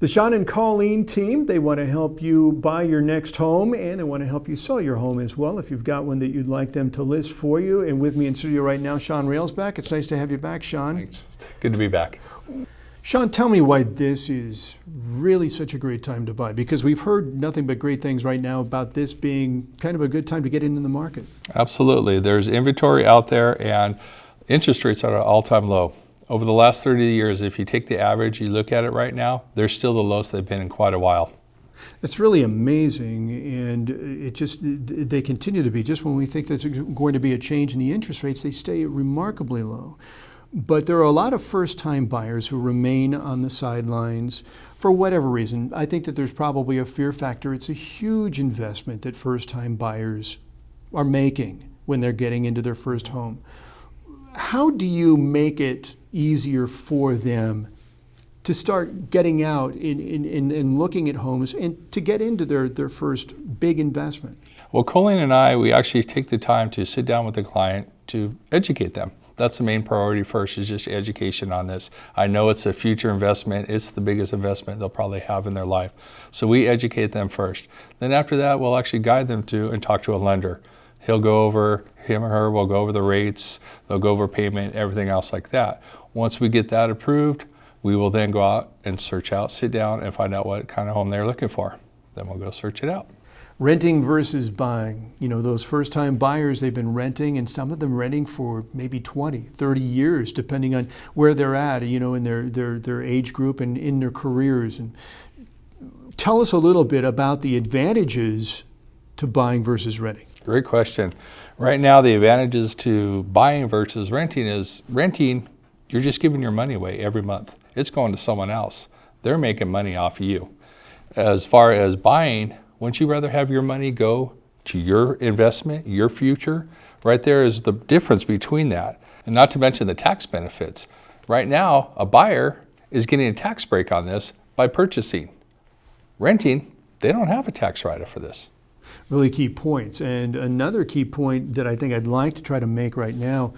The Sean and Colleen team, they want to help you buy your next home, and they want to help you sell your home as well if you've got one that you'd like them to list for you. And with me in studio right now, Sean Railsback. It's nice to have you back, Sean. Thanks. Good to be back. Sean, tell me why this is really such a great time to buy, because we've heard nothing but great things right now about this being kind of a good time to get into the market. Absolutely. There's inventory out there and interest rates are at an all-time low. Over the last 30 years, if you take the average, you look at it right now, they're still the lowest they've been in quite a while. It's really amazing, and they continue to be. Just when we think there's going to be a change in the interest rates, they stay remarkably low. But there are a lot of first-time buyers who remain on the sidelines for whatever reason. I think that there's probably a fear factor. It's a huge investment that first-time buyers are making when they're getting into their first home. How do you make it easier for them to start getting out and looking at homes and to get into their first big investment? Well, Colleen and I, we actually take the time to sit down with the client to educate them. That's the main priority first, is just education on this. I know it's a future investment. It's the biggest investment they'll probably have in their life. So we educate them first. Then after that, we'll actually guide them to and talk to a lender. Him or her will go over the rates, they'll go over payment, everything else like that. Once we get that approved, we will then go out and search out, sit down and find out what kind of home they're looking for. Then we'll go search it out. Renting versus buying. You know, those first-time buyers, they've been renting, and some of them renting for maybe 20, 30 years, depending on where they're at, you know, in their age group and in their careers. And tell us a little bit about the advantages to buying versus renting. Great question. Right now, the advantages to buying versus renting is renting, you're just giving your money away every month. It's going to someone else. They're making money off of you. As far as buying, wouldn't you rather have your money go to your investment, your future? Right there is the difference between that. And not to mention the tax benefits. Right now, a buyer is getting a tax break on this by purchasing. Renting, they don't have a tax write-off for this. Really key points. And another key point that I think I'd like to try to make right now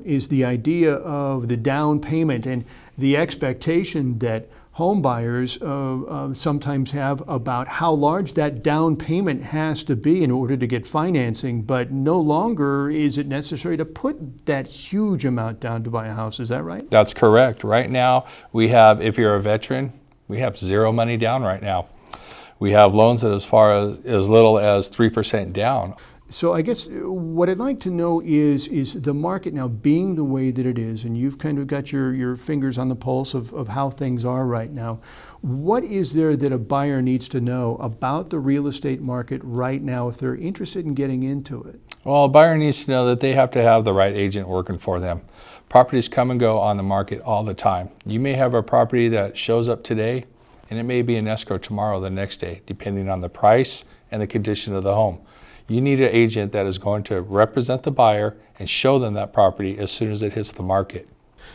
is the idea of the down payment and the expectation that home buyers sometimes have about how large that down payment has to be in order to get financing, but no longer is it necessary to put that huge amount down to buy a house. Is that right? That's correct. Right now, we have, if you're a veteran, we have zero money down right now. We have loans that as far as little as 3% down. So I guess what I'd like to know is the market now being the way that it is, and you've kind of got your fingers on the pulse of how things are right now. What is there that a buyer needs to know about the real estate market right now if they're interested in getting into it? Well, a buyer needs to know that they have to have the right agent working for them. Properties come and go on the market all the time. You may have a property that shows up today, and it may be in escrow tomorrow or the next day, depending on the price and the condition of the home. You need an agent that is going to represent the buyer and show them that property as soon as it hits the market.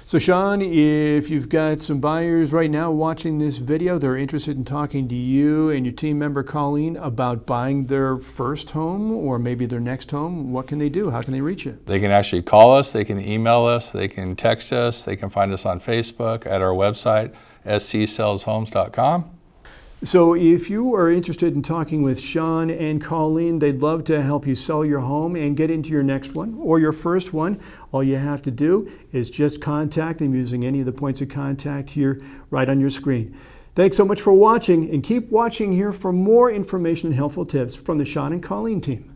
So Sean, if you've got some buyers right now watching this video, they're interested in talking to you and your team member Colleen about buying their first home or maybe their next home, what can they do? How can they reach you? They can actually call us, they can email us, they can text us, they can find us on Facebook, at our website, scsellshomes.com. So if you are interested in talking with Sean and Colleen, they'd love to help you sell your home and get into your next one or your first one. All you have to do is just contact them using any of the points of contact here right on your screen. Thanks so much for watching, and keep watching here for more information and helpful tips from the Sean and Colleen team.